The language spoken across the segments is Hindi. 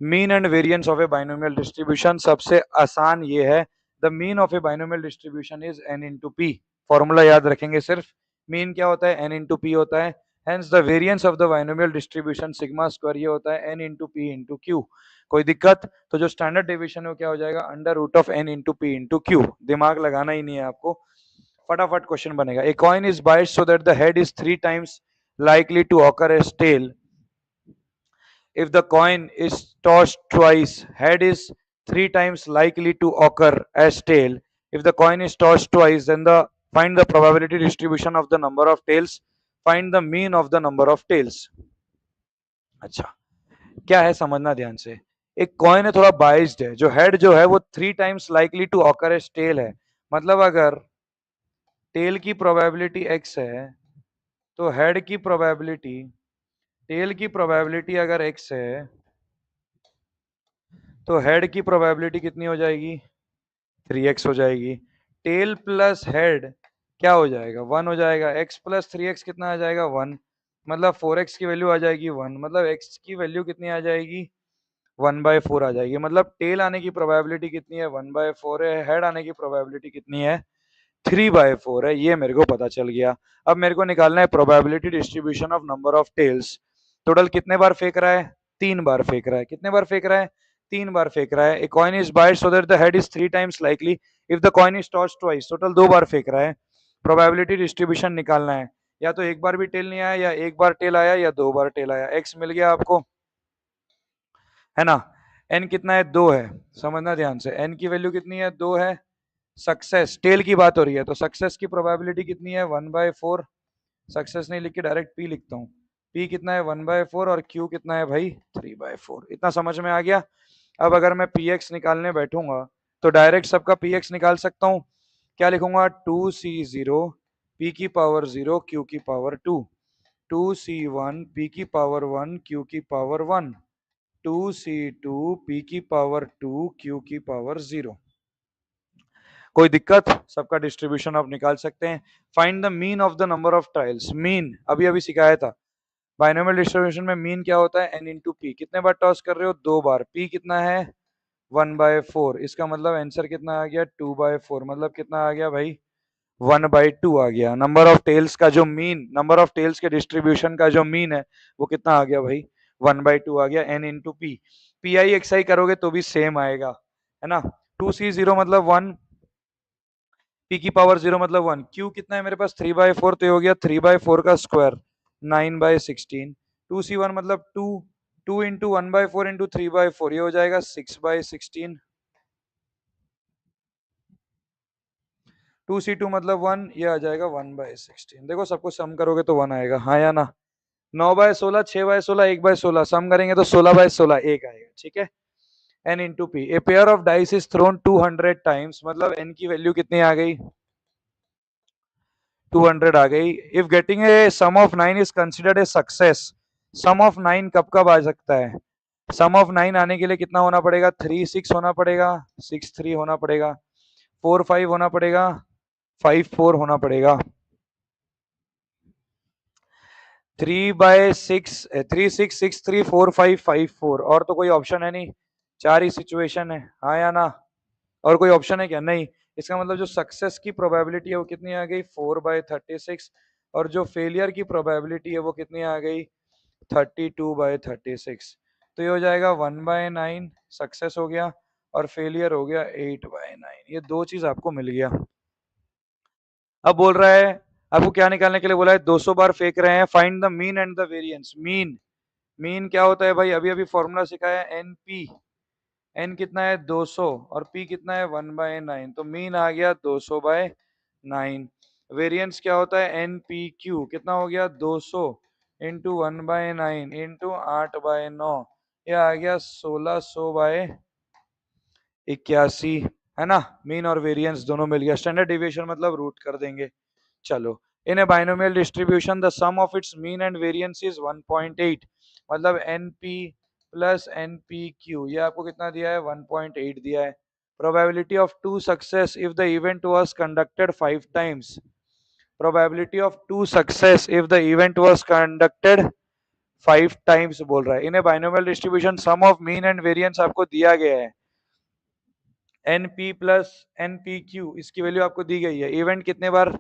Mean and variance of a binomial distribution, सबसे आसान ये है, the mean of a binomial distribution is n into P. Formula याद रखेंगे सिर्फ, मीन क्या होता है n इंटू पी होता है, hence the variance of the binomial distribution sigma square ये होता है n into p into Q. कोई दिक्कत? तो जो स्टैंडर्ड डेविएशन है क्या हो जाएगा, under root of n into p into q. दिमाग लगाना ही नहीं है आपको, फटाफट क्वेश्चन बनेगा। A coin is biased so that the head is 3 times likely to occur as tail. If the coin is tossed twice, head is 3 times likely to occur as tail. If the coin is tossed twice, then the find the probability distribution of the number of tails. Find the mean of the number of tails. अच्छा, क्या है समझना ध्यान से। एक कॉइन है थोड़ा बाइस्ड है, जो हेड जो है वो 3 times likely to occur as tail है। मतलब अगर टेल की प्रोबेबिलिटी x है तो हेड की प्रोबेबिलिटी, टेल की प्रोबेबिलिटी अगर x है तो हेड की प्रोबेबिलिटी कितनी हो जाएगी, 3x हो जाएगी। टेल प्लस हेड क्या हो जाएगा, 1 हो जाएगा। x प्लस 3x कितना आ जाएगा, 1। मतलब 4x की वैल्यू आ जाएगी 1, मतलब x की वैल्यू कितनी आ जाएगी, 1/4 आ जाएगी। मतलब टेल आने की प्रोबेबिलिटी कितनी है, 1/4 है। हेड आने की प्रोबेबिलिटी कितनी है, 3/4 है। ये मेरे को पता चल गया। अब मेरे को निकालना है probability distribution of number of tails. Total कितने बार फेंक रहा है, 3 बार फेंक रहा है। कितने बार फेंक रहा है, 3 बार फेंक रहा है। A coin is biased so that the head is 3 times likely if the coin is tossed twice. Total 2 बार फेंक रहा है। प्रोबेबिलिटी डिस्ट्रीब्यूशन निकालना है, या तो एक बार भी टेल नहीं आया, या एक बार टेल आया, या 2 बार टेल आया। एक्स मिल गया आपको, है ना। एन कितना है, 2 है। समझना ध्यान से, एन की वैल्यू कितनी है, 2 है। सक्सेस, टेल की बात हो रही है तो सक्सेस की प्रोबेबिलिटी कितनी है, 1/4। सक्सेस नहीं लिख के डायरेक्ट पी लिखता हूँ। पी कितना है, 1/4, और क्यू कितना है भाई, 3/4। इतना समझ में आ गया। अब अगर मैं पी एक्स निकालने बैठूंगा तो डायरेक्ट सबका पी एक्स निकाल सकता हूँ। क्या लिखूंगा, 2c0 पी की पावर 0 क्यू की पावर 2, 2c1 पी की पावर 1 क्यू की पावर 1, 2c2 पी की पावर 2 क्यू की पावर 0। कोई दिक्कत? सबका डिस्ट्रीब्यूशन आप निकाल सकते हैं। Find the mean of the number of trials. Mean अभी अभी सिखाया था। बाइनोमियल डिस्ट्रीब्यूशन में मीन क्या होता है, n इंटू पी। कितने बार टॉस कर रहे हो, 2 बार। पी कितना है, 1/4। इसका मतलब आंसर कितना आ गया, 2/4। मतलब कितना आ गया भाई, 1/2 आ गया। नंबर ऑफ टेल्स का जो मीन, नंबर ऑफ टेल्स के डिस्ट्रीब्यूशन का जो मीन है वो कितना आ गया भाई, 1/2 आ गया। n into p, p i x i करोगे तो भी सेम आएगा, है ना। 2c0 मतलब 1, पी की पावर 0 मतलब 1। क्यू कितना है मेरे पास, 3/4, तो ये हो गया 3/4 का स्क्वायर, 9/16। 2c1 मतलब 2, 2 इंटू 1/4 इंटू 3/4, ये हो जाएगा 6/16। 2c2 मतलब 1, ये आ जाएगा 1/16। देखो सब कुछ सम करोगे तो 1 आएगा, हाँ या ना। 9/16, 6/16, 1/16, सम करेंगे तो 16/16 1 आएगा, ठीक है। n into p, a pair of dice is thrown 200 times, मतलब n की वैल्यू कितनी आ गई, 200 आ गई। If getting a sum of 9 is considered a success, sum of 9 कब कब आ सकता है, सम ऑफ 9 आने के लिए कितना होना पड़ेगा, 3 6 होना पड़ेगा, 6 3 होना पड़ेगा, 4 5 होना पड़ेगा, 5 4 होना पड़ेगा। 3/6, 3 6 6 3 4 5 5 4, और तो कोई ऑप्शन है नहीं, 4 ही सिचुएशन है, हाँ या ना। और कोई ऑप्शन है क्या, नहीं। इसका मतलब जो सक्सेस की प्रोबेबिलिटी है वो कितनी आ गई, 4/36, और जो फेलियर की प्रोबेबिलिटी है वो कितनी आ गई, 32/36। तो ये हो जाएगा 1/9 सक्सेस हो गया, और फेलियर हो गया 8/9। ये दो चीज आपको मिल गया। अब बोल रहा है, आपको क्या निकालने के लिए बोला है, 200 बार फेंक रहे हैं, find the mean and the variance. Mean, mean क्या होता है भाई, अभी अभी फॉर्मूला सिखाया है, एन पी। एन कितना है, 200, और पी कितना है, 1/9, तो मीन आ गया 200/9। वेरिएंस क्या होता है, एन पी क्यू, कितना हो गया, 200 इंटू 1/9 इंटू 8/9, ये आ गया 1600/81, है ना। मीन और वेरिएंस दोनों मिल गया। स्टैंडर्ड डिविएशन मतलब रूट कर देंगे। चलो, in a binomial distribution the sum of its mean and variance is 1.8, मतलब N P plus N P q, ये आपको कितना दिया है, 1.8 दिया है। Probability of two success if the event was conducted 5 times, probability of 2 success if the event was conducted 5 times बोल रहा है। In a binomial distribution sum of mean and variance आपको दिया गया है, NP प्लस NPQ, इसकी वैल्यू आपको दी गई है। इवेंट कितने बार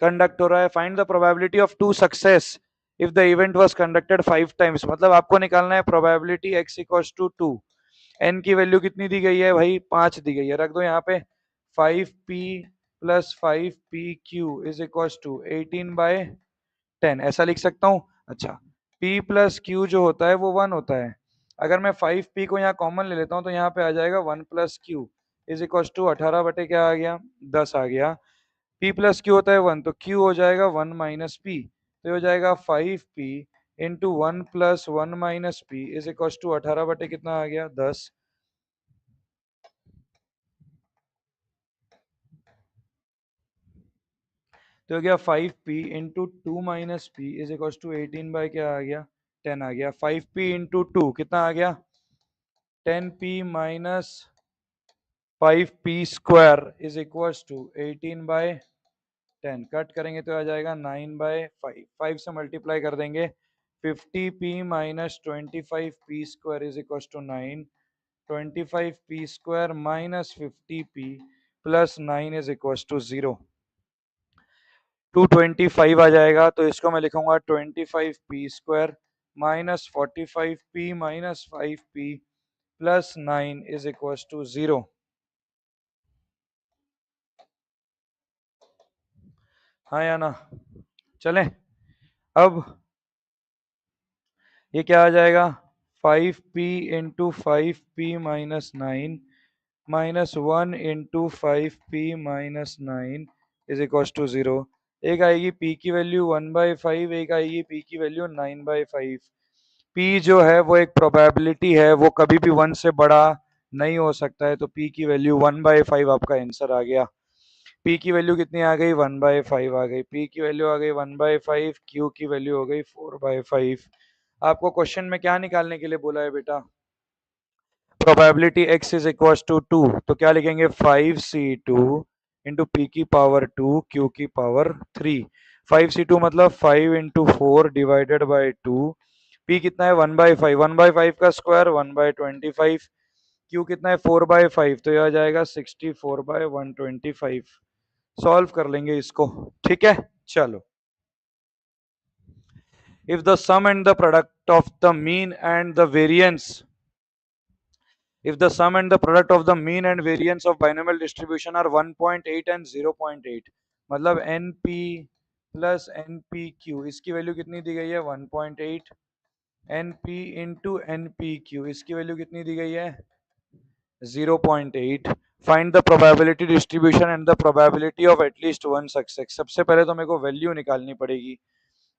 कंडक्ट हो रहा है? Find the probability of two success if the event was conducted 5 times. मतलब आपको निकालना है probability x equals to 2। n की वैल्यू कितनी दी गई है भाई? 5 दी गई है, रख दो यहाँ पे। 5p plus 5pq is equals to 18/10, ऐसा लिख सकता हूँ। अच्छा, p प्लस q जो होता है वो 1 होता है। अगर मैं 5p को यहाँ कॉमन ले लेता हूँ तो यहाँ पे आ जाएगा 1 plus q is equals to 18 बटे क्या आ गया? 10 आ गया। p प्लस q होता है 1, तो q हो जाएगा 1 माइनस p, तो हो जाएगा 5p into 1 plus 1 minus p is equals to 18 बटे कितना आ गया? 10। तो हो गया 5p into 2 minus p is equal to 18 क्या आ गया? 10 आ गया। 5p इंटू 2 कितना आ गया? 10p minus 5p square is equal to 18/10। Cut करेंगे तो आ जाएगा 9/5। 5 से मल्टीप्लाई कर देंगे। 50p minus 25p square is equal to 9। 25p square minus 50p plus 9 is equal to 0। 225 आ जाएगा, तो इसको मैं लिखूंगा 25p square minus 45p minus 5p plus 9 is equal to 0। हाँ या ना? चलें अब ये क्या आ जाएगा? 5p into 5p minus 9 minus 1 into 5p minus 9 is equal to 0। एक आएगी p की वैल्यू 1/5, एक आएगी p की वैल्यू 9/5। p जो है वो एक प्रोबेबिलिटी है, वो कभी भी 1 से बड़ा नहीं हो सकता है, तो p की वैल्यू 1/5 आपका आंसर आ गया। p की वैल्यू कितनी आ गई? 1/5 आ गई। p की वैल्यू आ गई 1/5, q की वैल्यू हो गई 4/5। आपको क्वेश्चन में क्या निकालने के लिए बोला है बेटा? Probability x is equal to 2, तो क्या लिखेंगे? 5c2 इंटू पी की पावर 2 q की पावर 3। 5c2 मतलब 5 इंटू 4 डिवाइडेड बाई 2। p कितना है? 1/5, 1/5 का स्क्वायर 1/25। q कितना है? 4/5, तो यह आ जाएगा 64/125। सॉल्व कर लेंगे इसको, ठीक है? चलो, if the sum and the product of the mean and the variance, if the sum and the product of the mean and variance of binomial distribution are 1.8 and 0.8, मतलब np प्लस npq, इसकी वैल्यू कितनी दी गई है? 1.8। np इंटू npq, इसकी वैल्यू कितनी दी गई है? 0.8। Find the probability distribution and the probability of at least one success. सबसे पहले तो मेरे को वैल्यू निकालनी पड़ेगी।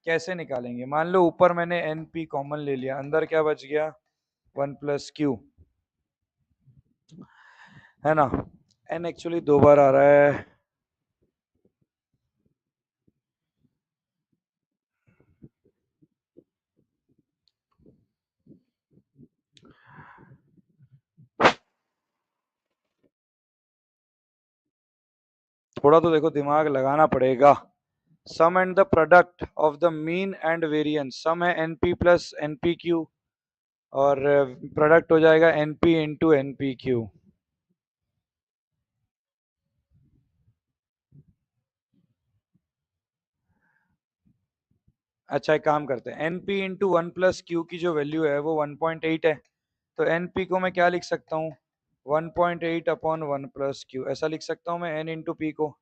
कैसे निकालेंगे? मान लो ऊपर मैंने np कॉमन ले लिया, अंदर क्या बच गया? 1 प्लस q, है ना? n एक्चुअली 2 बार आ रहा है। थोड़ा तो देखो दिमाग लगाना पड़ेगा। Sum and the product of the mean and variance, sum है np प्लस npq और प्रोडक्ट हो जाएगा np इंटू npq। अच्छा, एक काम करते हैं, np इंटू 1 प्लस q की जो वैल्यू है वो 1.8 है, तो np को मैं क्या लिख सकता हूँ? 1.8 अपॉन 1 प्लस q, ऐसा लिख सकता हूँ मैं n इंटू पी को।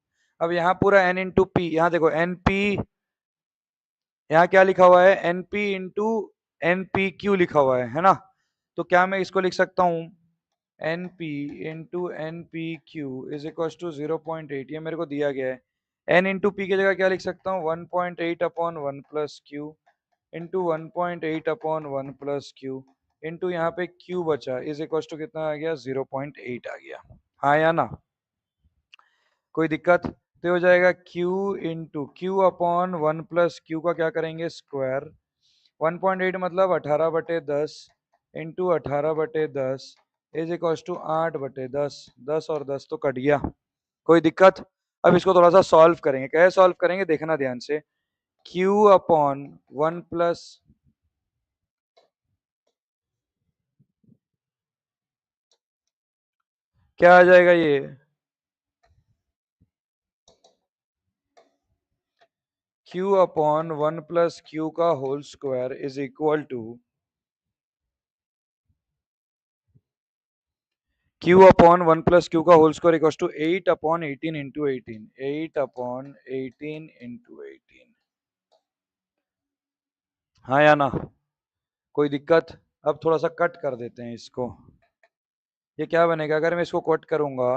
अब यहाँ पूरा n इंटू पी, यहाँ देखो np, यहाँ क्या लिखा हुआ है? np इंटू npq लिखा हुआ है ना? तो क्या मैं इसको लिख सकता हूँ? np into npq is equal to 0.8, ये मेरे को दिया गया है। n इंटू पी की जगह क्या लिख सकता हूँ? 1.8 upon 1 plus Q into 1.8 upon 1 plus Q into यहाँ पे q बचा इज इक्वल टू कितना आ गया? 0.8 आ गया। हाँ या ना? कोई दिक्कत? तो हो जाएगा q into Q upon 1 plus q का क्या करेंगे? स्क्वायर। 1.8 मतलब 18/10 इंटू 18/10 इज इक्वल टू 8/10। 10 और 10 तो कट गया। कोई दिक्कत? अब इसको थोड़ा सा सॉल्व करेंगे। कैसे सॉल्व करेंगे देखना ध्यान से। क्यू अपॉन 1 प्लस क्या आ जाएगा ये, क्यू अपॉन 1 प्लस क्यू का whole square is equal to q upon 1 plus q का whole square equal to 8 upon 18 into 18, 8 upon 18 into 18। हाँ या ना, कोई दिक्कत? अब थोड़ा सा कट कर देते हैं इसको। ये क्या बनेगा अगर मैं इसको कट करूंगा,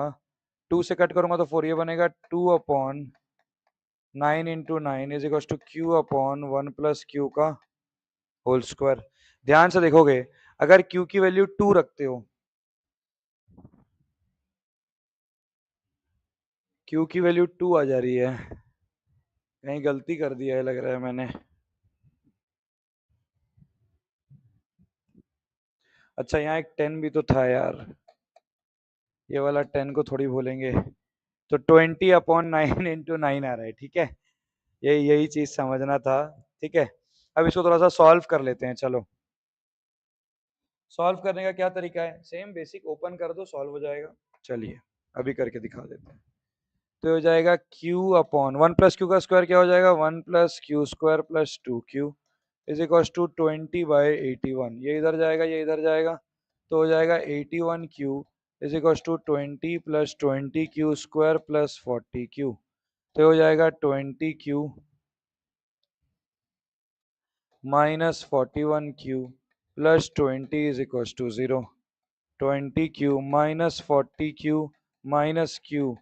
2 से कट करूंगा तो 4, ये बनेगा 2 upon 9 into 9 is equal to q upon 1 plus q का होल स्क्वायर। ध्यान से देखोगे, अगर क्यू की वैल्यू 2 रखते हो, क्यू की वैल्यू 2 आ जा रही है, कहीं गलती कर दिया है लग रहा है मैंने। अच्छा यहाँ एक 10 भी तो था यार, ये वाला 10 को थोड़ी भूलेंगे। तो 20 अपॉन 9 इंटू 9 आ रहा है, ठीक है। यही चीज समझना था, ठीक है। अब इसको थोड़ा सा सॉल्व कर लेते हैं, चलो। सॉल्व करने का क्या तरीका है, सेम बेसिक, ओपन कर दो सॉल्व हो जाएगा। चलिए अभी करके दिखा देते हैं। तो हो जाएगा q अपॉन 1 प्लस क्यू का स्क्वायर क्या हो जाएगा, 1 plus q square plus 2q is equal to 20/81। ये इधर जाएगा, ये इधर जाएगा, तो हो जाएगा 81q is equal to 20 plus 20q square plus 40q। तो हो जाएगा 20q minus 41q plus 20 is equal to 0। 20q minus 40q minus q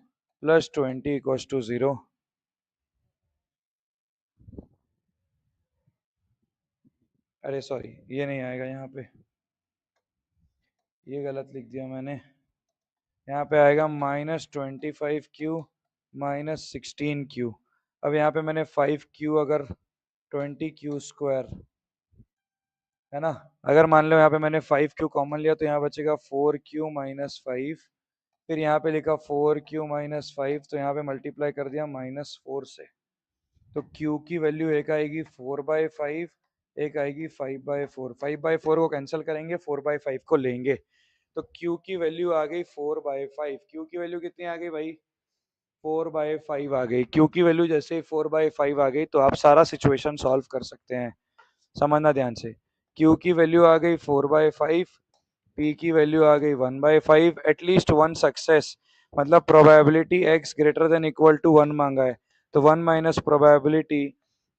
plus 20 equal to 0। अरे सॉरी, ये नहीं आएगा यहाँ पे, ये गलत लिख दिया मैंने। यहाँ पे आएगा -25q माइनस 16q। अब यहाँ पे मैंने 5q, अगर 20q स्क्वायर है ना, अगर मान लो यहाँ पे मैंने 5q कॉमन लिया तो यहाँ बचेगा 4q माइनस 5। फिर यहाँ पे लिखा 4q माइनस 5, तो यहाँ पे मल्टीप्लाई कर दिया -4 से। तो q की वैल्यू एक आएगी 4/5, एक आएगी 5/4। 5/4 को कैंसिल करेंगे, 4/5 को लेंगे, तो q की वैल्यू आ गई 4/5। q की वैल्यू कितनी आ गई भाई, 4/5 आ गई। q की वैल्यू जैसे ही 4/5 आ गई तो आप सारा सिचुएशन सॉल्व कर सकते हैं। समझना ध्यान से, q की वैल्यू आ गई 4/5, p की वैल्यू आ गई 1/5, एटलीस्ट वन सक्सेस, मतलब probability x greater than equal to 1 मांगा है, तो 1 minus probability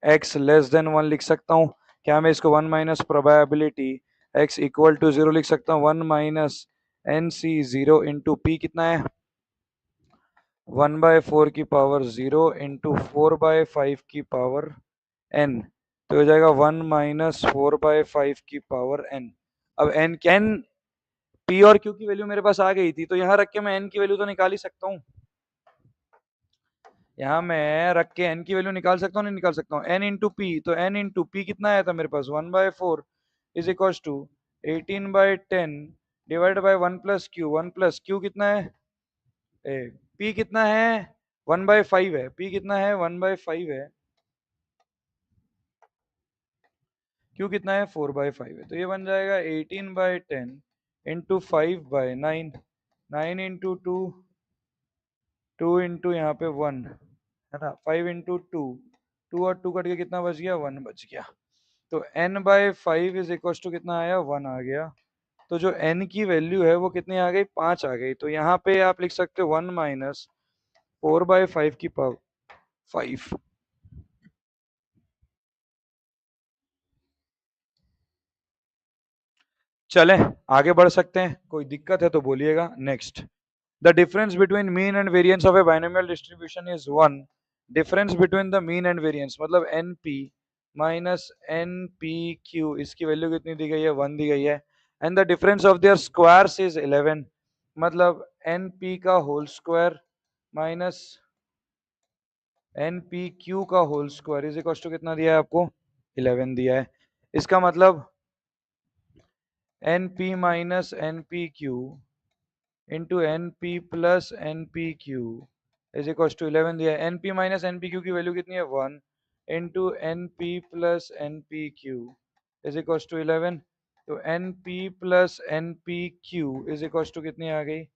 x less than 1 लिख सकता हूँ। क्या मैं इसको 1 minus probability x equal to 0 लिख सकता हूँ, 1 minus N C 0 into P कितना है, 1/4 की पावर 0 इंटू 4/5 की पावर n, तो हो जाएगा 1 माइनस 4/5 की पावर n। अब n क्या, n p और q की वैल्यू मेरे पास आ गई थी, तो यहाँ रख के मैं n की वैल्यू तो निकाल ही सकता हूँ। यहाँ मैं रख के n की वैल्यू निकाल सकता हूँ, नहीं निकाल सकता हूँ, n इंटू पी, तो n इंटू पी कितना आया था मेरे पास, 1/4 is equal to 18/10 divide by 1 plus Q. 1 plus Q कितना है, p कितना है, 1/5 है, p कितना है, 1/5 है, q कितना है, 4/5 है, तो ये बन जाएगा 18/10 इंटू 5/9, 9 इंटू 2, 2 इंटू यहाँ पे 1 है ना, 5 इंटू 2, 2 और 2 कट के कितना बच गया, 1 बच गया। तो n/5 इज इक्वल टू कितना आया, 1 आ गया। तो जो n की वैल्यू है वो कितनी आ गई, 5 आ गई। तो यहाँ पे आप लिख सकते हो 1 माइनस 4/5 की पावर 5। चलें आगे बढ़ सकते हैं, कोई दिक्कत है तो बोलिएगा। Next, the difference between mean and variance of a binomial distribution is 1। Difference between the mean and variance मतलब N P minus N P q, इसकी वैल्यू कितनी दी गई है, 1 दी गई है। And the difference of their squares is 11, मतलब एन पी का whole square minus N P q का whole square is equal to कितना दिया है आपको, 11 दिया है। इसका मतलब N P minus N P Q into N P plus N P Q is equal to 11 दिया है। N P minus N P Q की वैल्यू कितनी है, 1 into N P plus N P Q is equal to 11। तो N P plus N P Q is equal to कितनी आ गई?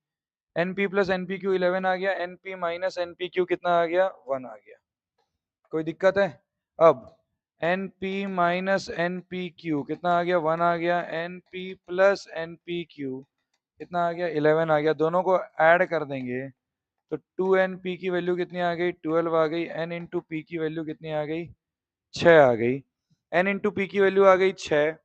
N P plus N P Q 11 आ गया, N P minus N P Q कितना आ गया? 1 आ गया। कोई दिक्कत है? अब N P minus N P Q कितना आ गया? 1 आ गया। N P plus N P Q कितना आ गया? 11 आ गया। दोनों को ऐड कर देंगे तो 2np की वैल्यू कितनी आ गई? 12 आ गई। n इंटू पी की वैल्यू कितनी आ गई? 6 आ गई। n इंटू पी की वैल्यू आ गई 6।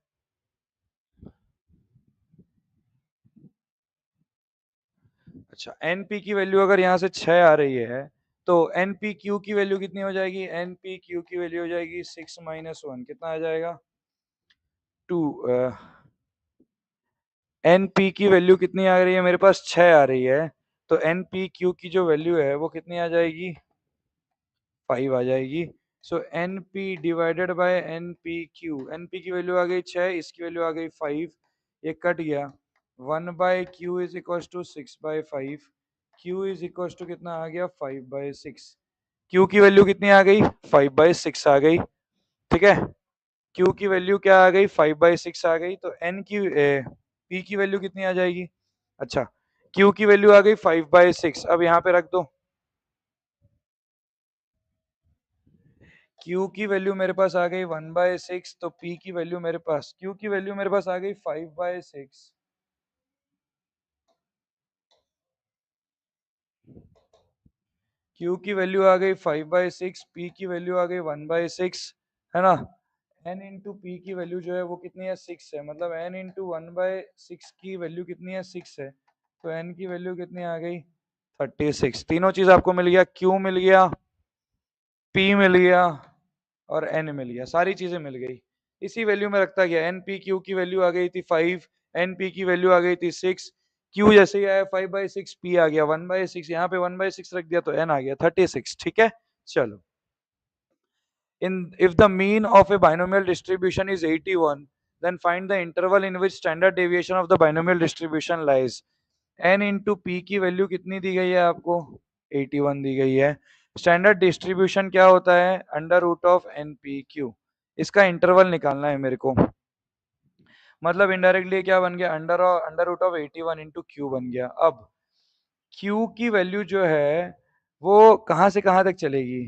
अच्छा, np की वैल्यू अगर यहाँ से 6 आ रही है तो npq की वैल्यू कितनी हो जाएगी? npq की वैल्यू हो जाएगी 6 माइनस 1 कितना आ जाएगा? 2। np की वैल्यू कितनी आ रही है मेरे पास? 6 आ रही है। तो npq की जो वैल्यू है वो कितनी आ जाएगी? 5 आ जाएगी। So n p divided by n P q, n p की वैल्यू आ गई 6, इसकी वैल्यू आ गई 5, ये कट गया। 1 by Q is equal to 6 by 5, Q is equal to कितना आ गया? 5 बाय 6। क्यू की वैल्यू कितनी आ गई? 5 बाय 6 आ गई। ठीक है, क्यू की वैल्यू क्या आ गई? 5 बाय 6 आ गई। तो एन की पी की वैल्यू कितनी आ जाएगी? अच्छा, क्यू की वैल्यू आ गई 5 बाय 6, अब यहाँ पे रख दो। Q की वैल्यू मेरे पास आ गई 1/6, तो P की वैल्यू मेरे पास, Q की वैल्यू मेरे पास आ गई 5/6। Q की वैल्यू आ गई 5/6, P की वैल्यू आ गई 1/6, है ना? n इंटू पी की वैल्यू जो है वो कितनी है? 6 है। मतलब n इंटू 1/6 की वैल्यू कितनी है? 6 है। तो n की वैल्यू कितनी आ गई? 36। तीनों चीज आपको मिल गया, Q मिल गया, P मिल गया और n मिल गया, सारी चीजें मिल गई। इसी वैल्यू में रखता गया। एन पी क्यू की वैल्यू आ गई थी 5, एन पी की वैल्यू आ गई थी 6, क्यू जैसे ही आया 5/6, पी आ गया 1/6, यहाँ पे 1/6 रख दिया तो एन आ गया 36। ठीक है, चलो। In if the mean of a binomial distribution is 81, then find the interval in which standard deviation of the binomial distribution lies. n into p की वैल्यू कितनी दी गई है आपको? 81 दी गई है। स्टैंडर्ड डिस्ट्रीब्यूशन क्या होता है? Under root of N P Q. इसका इंटरवल निकालना है मेरे को। मतलब इनडायरेक्टली क्या बन गया? Under root of 81 into Q बन गया। अब क्यू की वैल्यू जो है वो कहाँ से कहाँ तक चलेगी?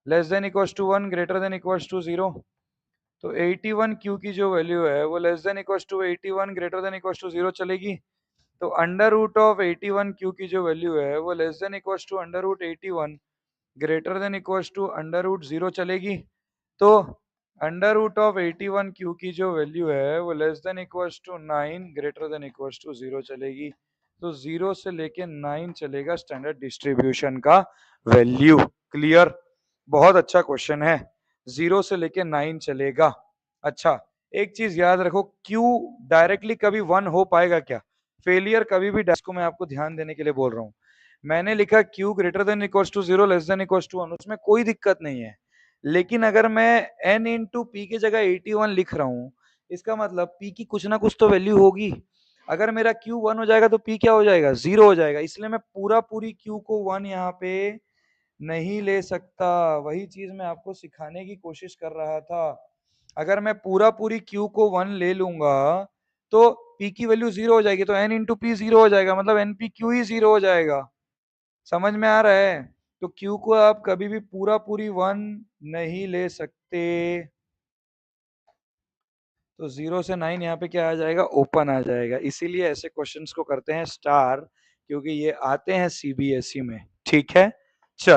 Less than equals to 1, greater than equals to 0। तो 81 क्यू की जो वैल्यू है वो less than equals to 81, greater than equals to 0 चलेगी। तो अंडर रूट ऑफ 81 क्यू की जो वैल्यू है वो less than equals to under root 81, greater than equals to under root 0 चलेगी। तो अंडर रूट ऑफ 81 क्यू की जो वैल्यू है वो less than equals to 9, greater than equals to 0 चलेगी। तो 0 से लेके 9 चलेगा स्टैंडर्ड डिस्ट्रीब्यूशन का वैल्यू। क्लियर? बहुत अच्छा क्वेश्चन है। 0 से लेके 9 चलेगा। अच्छा, एक चीज याद रखो, क्यू डायरेक्टली कभी 1 हो पाएगा क्या? फेलियर कभी भी, को मैं आपको ध्यान देने के लिए बोल रहा हूँ। मैंने लिखा Q greater than equals to 0, less than equals to 1, उसमें कोई दिक्कत नहीं है। लेकिन अगर मैं n इंटू पी की जगह 81 लिख रहा हूँ, इसका मतलब p की कुछ ना कुछ तो वैल्यू होगी। अगर मेरा q 1 हो जाएगा तो p क्या हो जाएगा? 0 हो जाएगा। इसलिए मैं पूरी q को 1 यहाँ पे नहीं ले सकता। वही चीज मैं आपको सिखाने की कोशिश कर रहा था। अगर मैं पूरी q को 1 ले लूंगा तो p की वैल्यू 0 हो जाएगी। तो n इंटू पी 0 हो जाएगा, मतलब npq ही 0 हो जाएगा। समझ में आ रहा है? तो Q को आप कभी भी पूरी 1 नहीं ले सकते। तो 0 से 9 यहाँ पे क्या आ जाएगा? ओपन आ जाएगा। इसीलिए ऐसे क्वेश्चंस को करते हैं स्टार, क्योंकि ये आते हैं सीबीएसई में। ठीक है, चल।